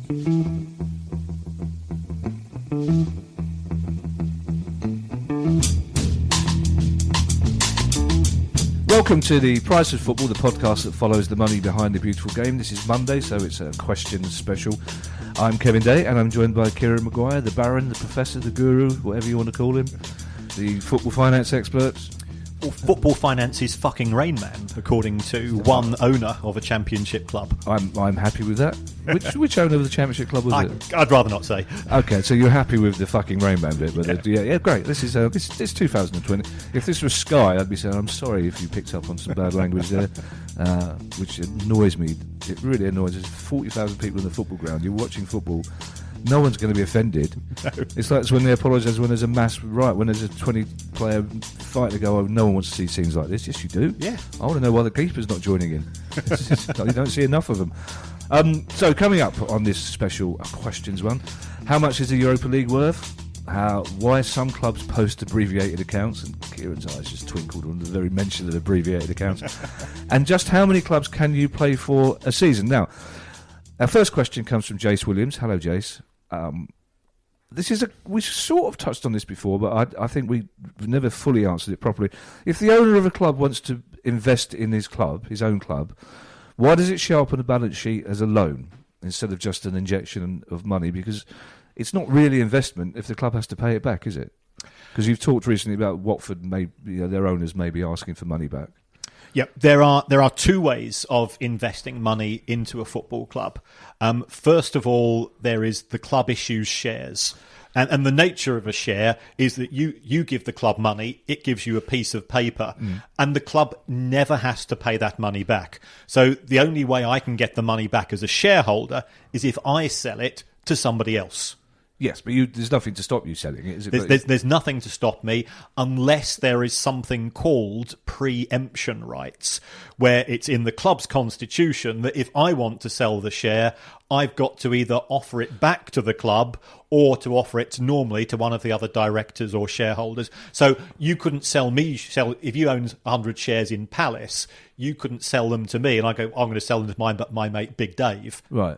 Welcome to the Price of Football, the podcast that follows the money behind the beautiful game. This is Monday, so it's a questions special. I'm Kevin Day, and I'm joined by Kieran Maguire, the Baron, the Professor, the Guru, whatever you want to call him, the football finance expert. Well, football finance is fucking Rain Man, according to one owner of a championship club. I'm happy with that. Which owner of the championship club was it? I'd rather not say. Okay, so you're happy with the fucking Rain Man bit, but Yeah. yeah, great. This is it's 2020. If this was Sky, I'd be saying I'm sorry if you picked up on some bad language there, which annoys me. It really annoys us. 40,000 people in the football ground. You're watching football. No one's going to be offended. No. It's like when they apologise when there's a mass riot, when there's a 20-player fight. They go, "Oh, no one wants to see scenes like this." Yes, you do. Yeah. I want to know why the keeper's not joining in. You don't see enough of them. So coming up on this special questions one, how much is the Europa League worth? Why some clubs post abbreviated accounts, and Kieran's eyes just twinkled on the very mention of abbreviated accounts, and just how many clubs can you play for a season? Now, our first question comes from Jace Williams. Hello, Jace. We sort of touched on this before, but I think we've never fully answered it properly. If the owner of a club wants to invest in his own club, why does it show up on the balance sheet as a loan instead of just an injection of money? Because it's not really investment if the club has to pay it back, is it? Because you've talked recently about Watford, their owners may be asking for money back. Yeah, there are two ways of investing money into a football club. First of all, there is the club issues shares. And the nature of a share is that you give the club money, it gives you a piece of paper, and the club never has to pay that money back. So the only way I can get the money back as a shareholder is if I sell it to somebody else. Yes, but there's nothing to stop you selling it, is it? There's nothing to stop me unless there is something called preemption rights, where it's in the club's constitution that if I want to sell the share, I've got to either offer it back to the club or to offer it normally to one of the other directors or shareholders. So you couldn't if you owned 100 shares in Palace, you couldn't sell them to me, and I go, I'm going to sell them to my mate Big Dave. Right.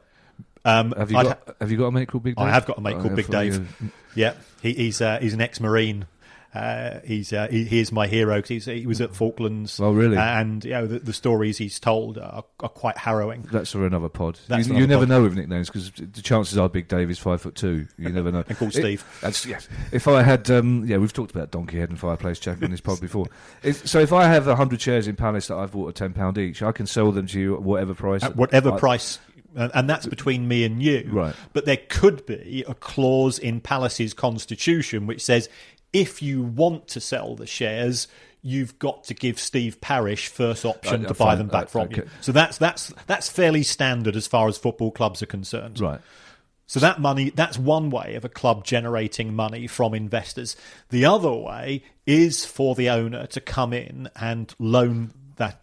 Have you got a mate called Big Dave? I have got a mate called Big Dave. Yeah, he's an ex-Marine. He is my hero because he was at Falklands. Oh, really? And the stories he's told are quite harrowing. That's for another pod. You never know with nicknames because the chances are Big Dave is 5'2". You never know. And called Steve. Yes. If I had, we've talked about Donkey Head and Fireplace Jack on this pod before. So if I have 100 shares in Palace that I've bought at £10 each, I can sell them to you at whatever price. At whatever price. And that's between me and you. Right. But there could be a clause in Palace's constitution which says if you want to sell the shares, you've got to give Steve Parish first option to buy them back from you. So that's fairly standard as far as football clubs are concerned. Right. So that money, that's one way of a club generating money from investors. The other way is for the owner to come in and loan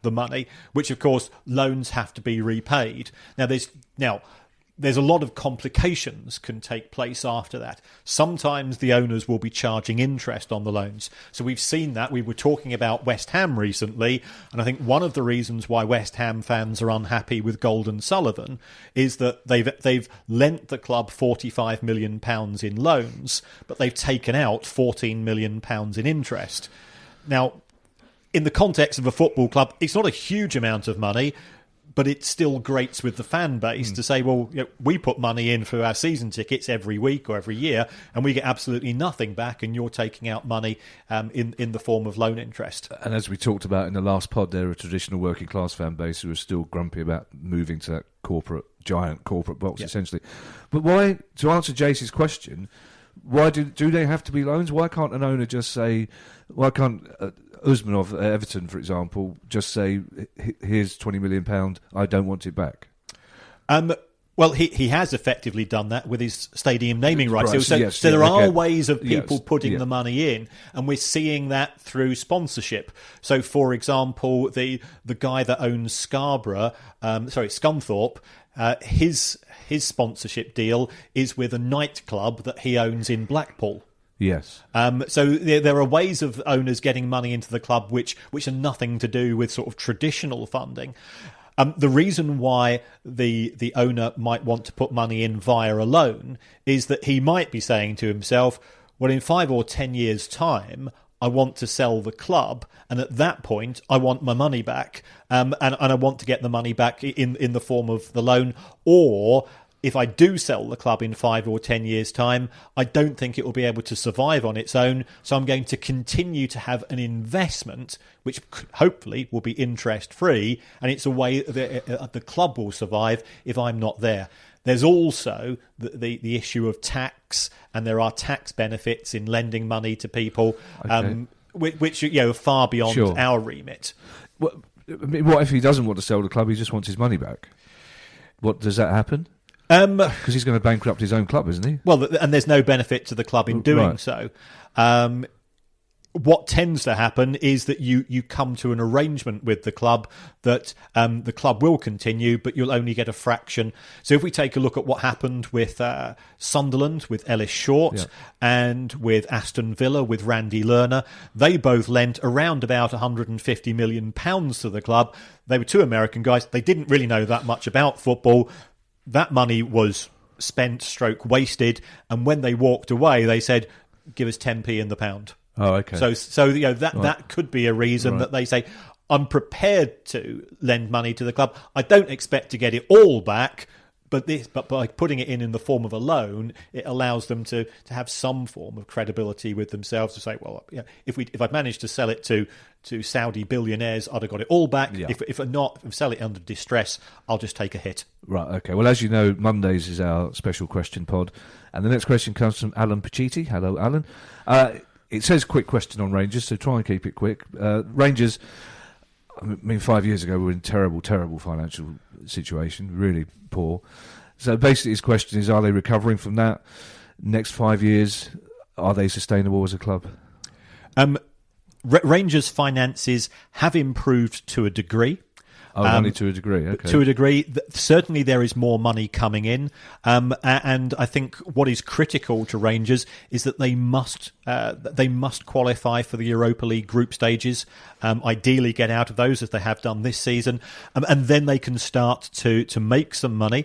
the money, which of course loans have to be repaid. Now there's a lot of complications can take place after that. Sometimes the owners will be charging interest on the loans. So we've seen that. We were talking about West Ham recently, and I think one of the reasons why West Ham fans are unhappy with Golden Sullivan is that they've lent the club £45 million in loans, but they've taken out £14 million in interest. Now, in the context of a football club, it's not a huge amount of money, but it still grates with the fan base to say, well, we put money in for our season tickets every week or every year, and we get absolutely nothing back, and you're taking out money in the form of loan interest. And as we talked about in the last pod, there are a traditional working class fan base who are still grumpy about moving to that giant corporate box, essentially. But why, to answer Jace's question, why do they have to be loans? Why can't an owner just say, why can't Usmanov at Everton, for example, just say, here's £20 million, I don't want it back? Well, he has effectively done that with his stadium naming rights. So there are ways of people putting the money in, and we're seeing that through sponsorship. So, for example, the guy that owns Scunthorpe, his sponsorship deal is with a nightclub that he owns in Blackpool. Yes. So there are ways of owners getting money into the club which are nothing to do with sort of traditional funding. The reason why the owner might want to put money in via a loan is that he might be saying to himself, well, in 5 or 10 years' time, I want to sell the club, and at that point, I want my money back, and I want to get the money back in the form of the loan, or if I do sell the club in 5 or 10 years' time, I don't think it will be able to survive on its own, so I'm going to continue to have an investment, which hopefully will be interest-free, and it's a way that the club will survive if I'm not there. There's also the issue of tax, and there are tax benefits in lending money to people, which are far beyond our remit. What if he doesn't want to sell the club? He just wants his money back. What does that happen? Because he's going to bankrupt his own club, isn't he? Well, and there's no benefit to the club in doing so. What tends to happen is that you come to an arrangement with the club that the club will continue, but you'll only get a fraction. So if we take a look at what happened with Sunderland, with Ellis Short, and with Aston Villa, with Randy Lerner, they both lent around about £150 million to the club. They were two American guys. They didn't really know that much about football. That money was spent, wasted, and when they walked away, they said, give us 10p in the pound. Oh, okay. So that could be a reason that they say, I'm prepared to lend money to the club. I don't expect to get it all back, but by putting it in the form of a loan, it allows them to have some form of credibility with themselves to say, well, if I'd managed to sell it to Saudi billionaires, I'd have got it all back. Yeah. If I sell it under distress, I'll just take a hit. Right, okay. Well, as you know, Mondays is our special question pod, and the next question comes from Alan Pacitti. Hello, Alan. It says quick question on Rangers, so try and keep it quick. Rangers, 5 years ago, we were in terrible financial situation, really poor. So basically his question is, are they recovering from that? Next 5 years, are they sustainable as a club? Rangers' finances have improved to a degree. Only to a degree, okay. To a degree. Certainly there is more money coming in. And I think what is critical to Rangers is that they must qualify for the Europa League group stages, ideally get out of those as they have done this season, and then they can start to make some money.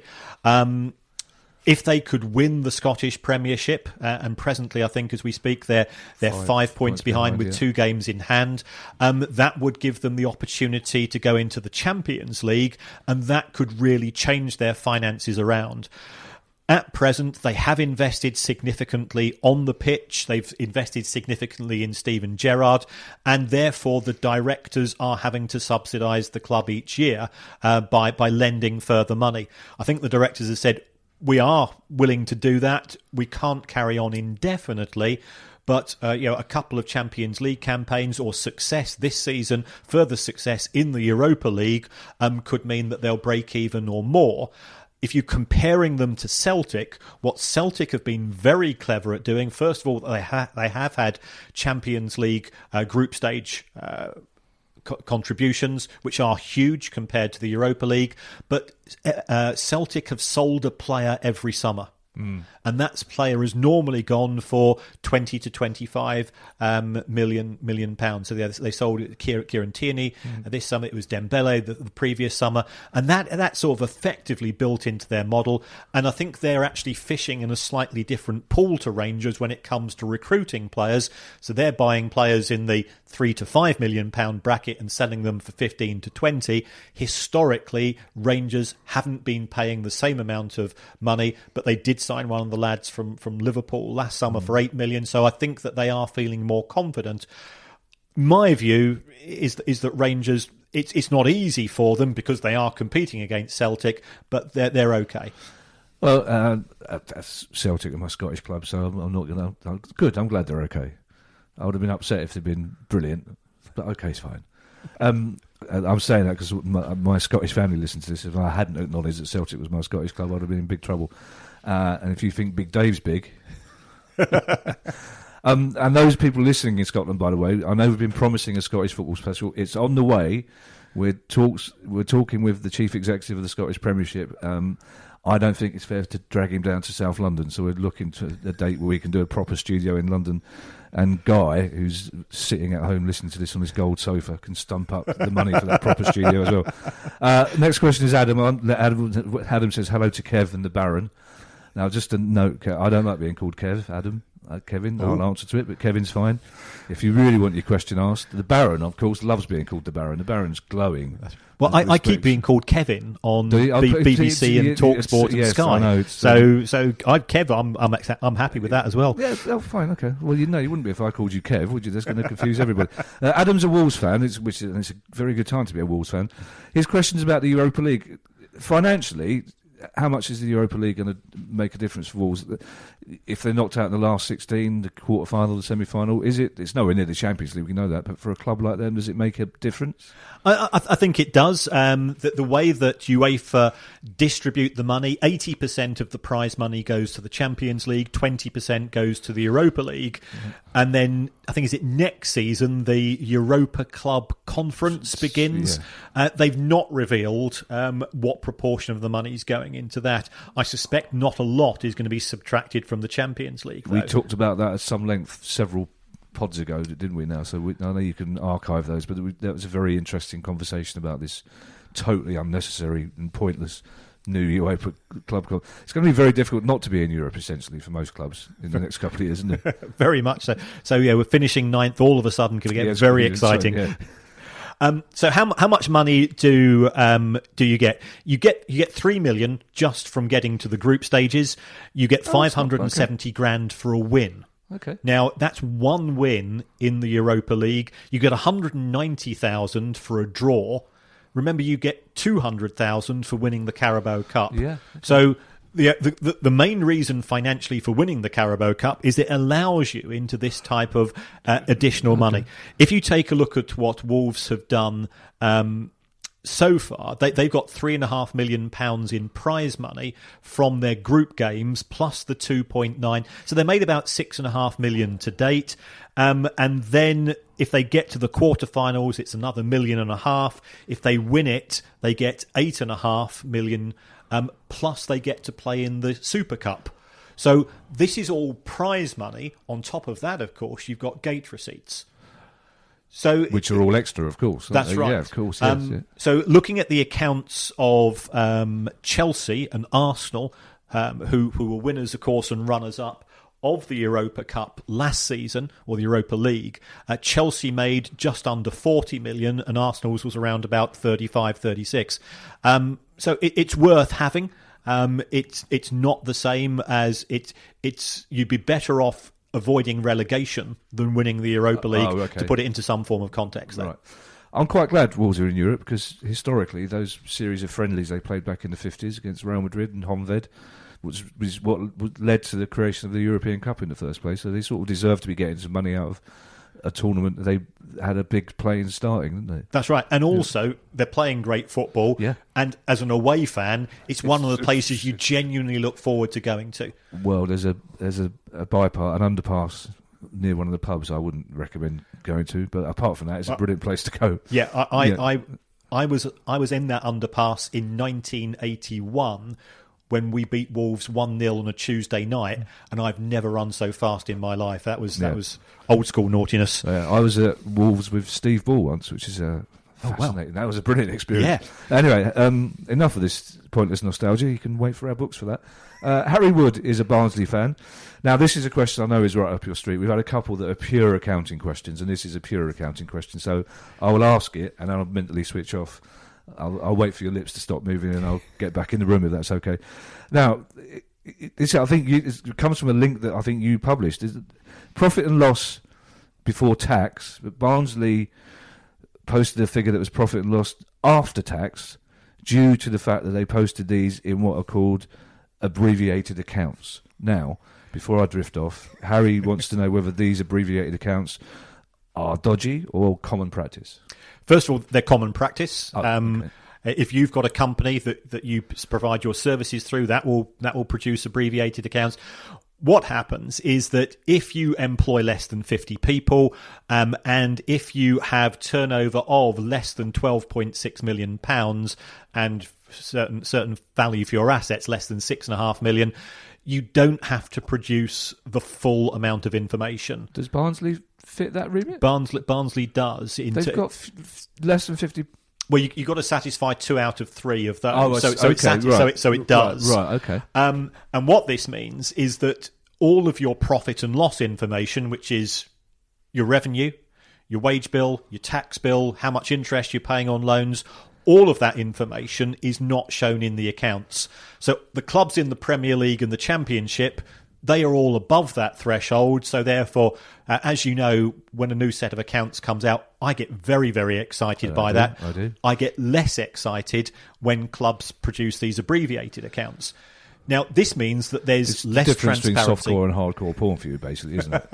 If they could win the Scottish Premiership, and presently I think as we speak they're 5 points behind with 2 games in hand, that would give them the opportunity to go into the Champions League, and that could really change their finances around. At present, they have invested significantly on the pitch. They've invested significantly in Steven Gerrard, and therefore the directors are having to subsidise the club each year by lending further money. I think the directors have said, we are willing to do that. We can't carry on indefinitely, but a couple of Champions League campaigns or success this season, further success in the Europa League, could mean that they'll break even or more. If you're comparing them to Celtic, what Celtic have been very clever at doing, first of all, they have had Champions League group stage contributions, which are huge compared to the Europa League, but Celtic have sold a player every summer. And that player has normally gone for 20 to 25 million pounds. So they sold Kieran Tierney this summer. It was Dembele the previous summer, and that sort of effectively built into their model. And I think they're actually fishing in a slightly different pool to Rangers when it comes to recruiting players. So they're buying players in the 3 to 5 million pound bracket and selling them for 15 to 20. Historically, Rangers haven't been paying the same amount of money, but they did sign one of the lads from Liverpool last summer for 8 million. So I think that they are feeling more confident. My view is that Rangers, it's not easy for them because they are competing against Celtic, but they're okay. Well, that's Celtic are my Scottish club, so I'm not going to. Good, I'm glad they're okay. I would have been upset if they'd been brilliant, but okay's fine. I'm saying that because my Scottish family listens to this. If I hadn't acknowledged that Celtic was my Scottish club, I'd have been in big trouble. And if you think Big Dave's big... and those people listening in Scotland, by the way, I know we've been promising a Scottish football special. It's on the way. We're talking with the chief executive of the Scottish Premiership. I don't think it's fair to drag him down to South London, so we're looking to a date where we can do a proper studio in London. And Guy, who's sitting at home listening to this on his gold sofa, can stump up the money for that proper studio as well. Next question is Adam. Adam says hello to Kev and the Baron. Now, just a note, I don't like being called Kev, Adam. Kevin, I'll answer to it, but Kevin's fine. If you really want your question asked, the Baron, of course, loves being called the Baron. The Baron's glowing. Well, I keep being called Kevin on BBC and TalkSport and Sky. I know, Kev, I'm happy with that as well. Yeah, fine, okay. Well, you wouldn't be if I called you Kev, would you? That's going to confuse everybody. Adam's a Wolves fan, it's a very good time to be a Wolves fan. His question's about the Europa League. Financially, how much is the Europa League going to make a difference for Wolves? If they're knocked out in the last 16, the quarter-final, the semi-final, it's nowhere near the Champions League, we know that, but for a club like them, does it make a difference? I think it does. The way that UEFA distribute the money, 80% of the prize money goes to the Champions League, 20% goes to the Europa League, and then I think is it next season the Europa Club Conference begins. Yeah. They've not revealed what proportion of the money is going into that. I suspect not a lot is going to be subtracted from the Champions League, though. We talked about that at some length several pods ago, didn't we? Now, so I know you can archive those, but that was a very interesting conversation about this totally unnecessary and pointless new UEFA club. It's going to be very difficult not to be in Europe, essentially, for most clubs in the next couple of years, isn't it? Very much so. So yeah, we're finishing ninth. All of a sudden, could get very exciting. So how much money do you get? You get 3 million just from getting to the group stages. You get 570 grand for a win. Okay. Now that's one win in the Europa League. You get 190,000 for a draw. Remember, you get 200,000 for winning the Carabao Cup. Yeah. So the main reason financially for winning the Carabao Cup is it allows you into this type of additional money. If you take a look at what Wolves have done so far, they've got £3.5 million in prize money from their group games plus the 2.9. So they made about £6.5 million to date. And then if they get to the quarterfinals, it's another £1.5 million. If they win it, they get £8.5 million. Plus they get to play in the Super Cup. So this is all prize money. On top of that, of course, you've got gate receipts. So which are all extra, of course. That's right. Yeah, of course. Yes, So looking at the accounts of Chelsea and Arsenal, who were winners, of course, and runners-up of the Europa Cup last season, or the Europa League, Chelsea made just under 40 million and Arsenal's was around about 35, 36. So it's worth having. It's not the same as it's. You'd be better off avoiding relegation than winning the Europa League, to put it into some form of context there. Right. I'm quite glad Wolves are in Europe because historically those series of friendlies they played back in the 50s against Real Madrid and Honved was what led to the creation of the European Cup in the first place. So they sort of deserve to be getting some money out of a tournament they had a big play in starting, didn't they? That's right. And also, they're playing great football. Yeah. And as an away fan, it's one of the places you genuinely look forward to going to. Well, there's a bypass, an underpass near one of the pubs I wouldn't recommend going to. But apart from that, it's a brilliant place to go. Yeah, I was in that underpass in 1981 when we beat Wolves 1-0 on a Tuesday night, and I've never run so fast in my life. That was old school naughtiness. I was at Wolves with Steve Ball once, which is fascinating. That was a brilliant experience. Yeah. Anyway, enough of this pointless nostalgia. You can wait for our books for that. Harry Wood is a Barnsley fan. Now, this is a question I know is right up your street. We've had a couple that are pure accounting questions, and this is a pure accounting question. So I will ask it, and I'll mentally switch off. I'll wait for your lips to stop moving and I'll get back in the room if that's okay. Now, I think it comes from a link that I think you published. Is profit and loss before tax, but Barnsley posted a figure that was profit and loss after tax due to the fact that they posted these in what are called abbreviated accounts. Now, before I drift off, Harry wants to know whether these abbreviated accounts are dodgy or common practice. First of all, they're common practice. Okay. If you've got a company that you provide your services through, that will produce abbreviated accounts. What happens is that if you employ less than 50 people and if you have turnover of less than £12.6 million and certain value for your assets, less than 6.5 million, you don't have to produce the full amount of information. Does Barnsley fit that remit? Barnsley does. They've got less than 50. Well, you've got to satisfy 2 out of 3 of those. Oh, so it does. Right, okay. And what this means is that all of your profit and loss information, which is your revenue, your wage bill, your tax bill, how much interest you're paying on loans, all of that information is not shown in the accounts. So the clubs in the Premier League and the Championship, they are all above that threshold. So therefore, as you know, when a new set of accounts comes out, I get very, very excited by that. I do. I get less excited when clubs produce these abbreviated accounts. Now, this means that there's less transparency. It's the difference between softcore and hardcore porn for you, basically, isn't it?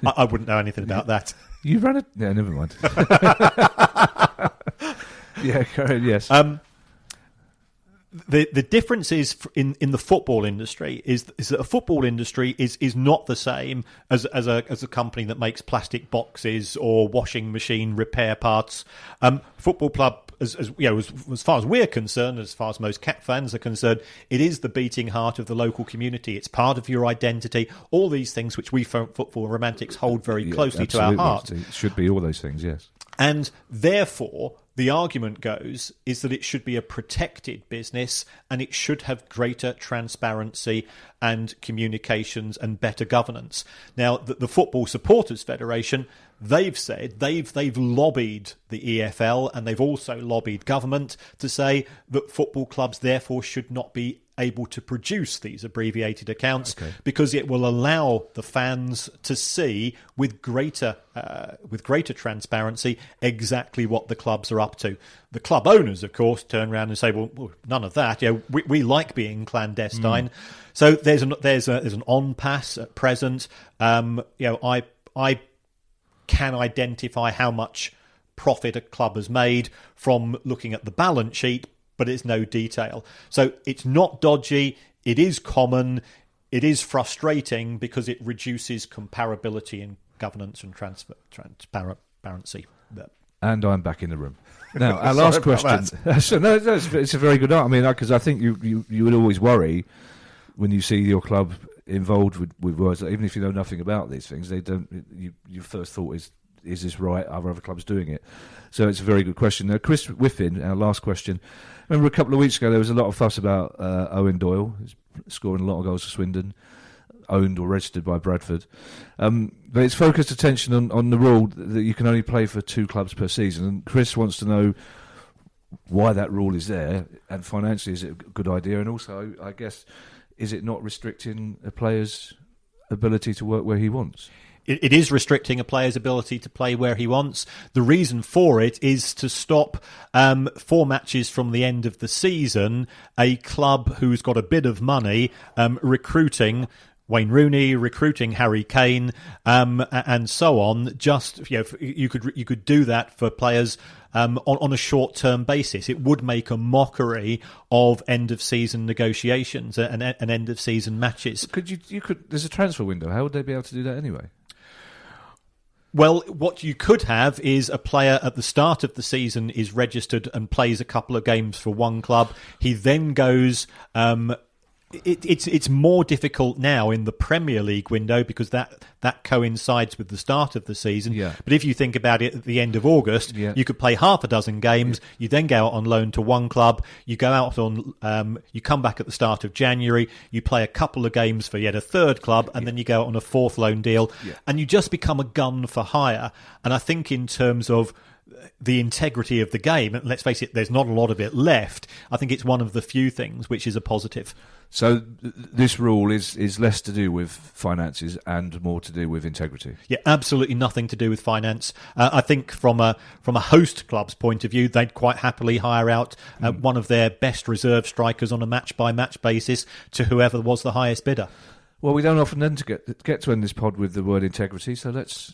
I wouldn't know anything about that. You ran it? Yeah, never mind. Yeah, yes. The difference is in the football industry is that a football industry is not the same as a company that makes plastic boxes or washing machine repair parts. Football club, as far as we're concerned, as far as most Cat fans are concerned, it is the beating heart of the local community. It's part of your identity. All these things which we football romantics hold very closely to our heart. It should be all those things, yes. And therefore, the argument goes is that it should be a protected business and it should have greater transparency and communications and better governance. Now, the Football Supporters Federation, they've said they've lobbied the EFL and they've also lobbied government to say that football clubs therefore should not be able to produce these abbreviated accounts because it will allow the fans to see with greater transparency exactly what the clubs are up to. The club owners, of course, turn around and say, "Well, none of that. We like being clandestine." So there's an on pass at present. I can identify how much profit a club has made from looking at the balance sheet, but it's no detail. So it's not dodgy. It is common. It is frustrating because it reduces comparability in governance and transparency. And I'm back in the room. Now, our last question. No, it's a very good answer. I mean, because I think you would always worry when you see your club involved with words, even if you know nothing about these things. They don't. Your first thought is this right? Are other clubs doing it? So it's a very good question. Now, Chris Whiffin, our last question. Remember a couple of weeks ago there was a lot of fuss about Owen Doyle scoring a lot of goals for Swindon, owned or registered by Bradford. But it's focused attention on the rule that you can only play for 2 clubs per season. And Chris wants to know why that rule is there, and financially is it a good idea? And also, I guess, is it not restricting a player's ability to work where he wants? It is restricting a player's ability to play where he wants. The reason for it is to stop 4 matches from the end of the season, a club who's got a bit of money recruiting Wayne Rooney, recruiting Harry Kane, and so on. Just you could do that for players on a short-term basis. It would make a mockery of end-of-season negotiations and end-of-season matches. There's a transfer window. How would they be able to do that anyway? Well, what you could have is a player at the start of the season is registered and plays a couple of games for one club. He then goes... It's more difficult now in the Premier League window because that coincides with the start of the season. Yeah. But if you think about it, at the end of August, you could play half a dozen games. Yeah. You then go out on loan to one club. You go out on. You come back at the start of January. You play a couple of games for yet a third club, and then you go out on a 4th loan deal, and you just become a gun for hire. And I think in terms of the integrity of the game, and let's face it, there's not a lot of it left. I think it's one of the few things which is a positive. So this rule is less to do with finances and more to do with integrity. Yeah, absolutely nothing to do with finance. I think from a host club's point of view, they'd quite happily hire out one of their best reserve strikers on a match-by-match basis to whoever was the highest bidder. Well, we don't often then get to end this pod with the word integrity, so let's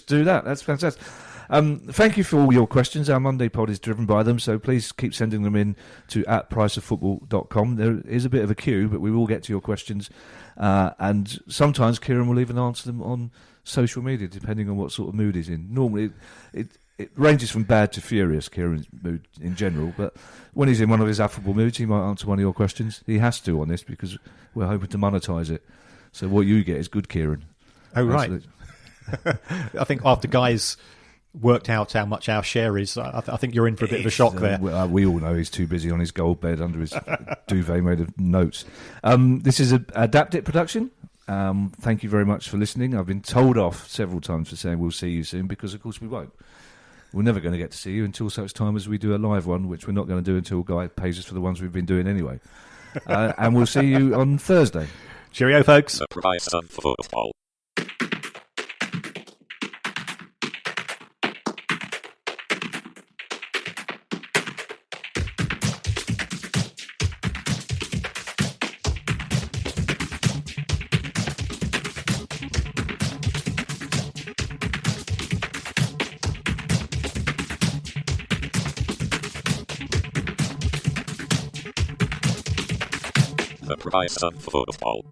do that. That's fantastic. Thank you for all your questions. Our Monday pod is driven by them, so please keep sending them in to @priceoffootball.com. There is a bit of a queue, but we will get to your questions. And sometimes Kieran will even answer them on social media, depending on what sort of mood he's in. Normally, it ranges from bad to furious, Kieran's mood in general, but when he's in one of his affable moods, he might answer one of your questions. He has to on this because we're hoping to monetise it. So what you get is good, Kieran. Oh, right. I think after Guy's worked out how much our share is, I think you're in for a bit of a shock there. We all know he's too busy on his gold bed under his duvet made of notes. This is an Adapt It production. Thank you very much for listening. I've been told off several times for saying we'll see you soon because, of course, we won't. We're never going to get to see you until such time as we do a live one, which we're not going to do until Guy pays us for the ones we've been doing anyway. And we'll see you on Thursday. Cheerio, folks. The price of football. The price of football.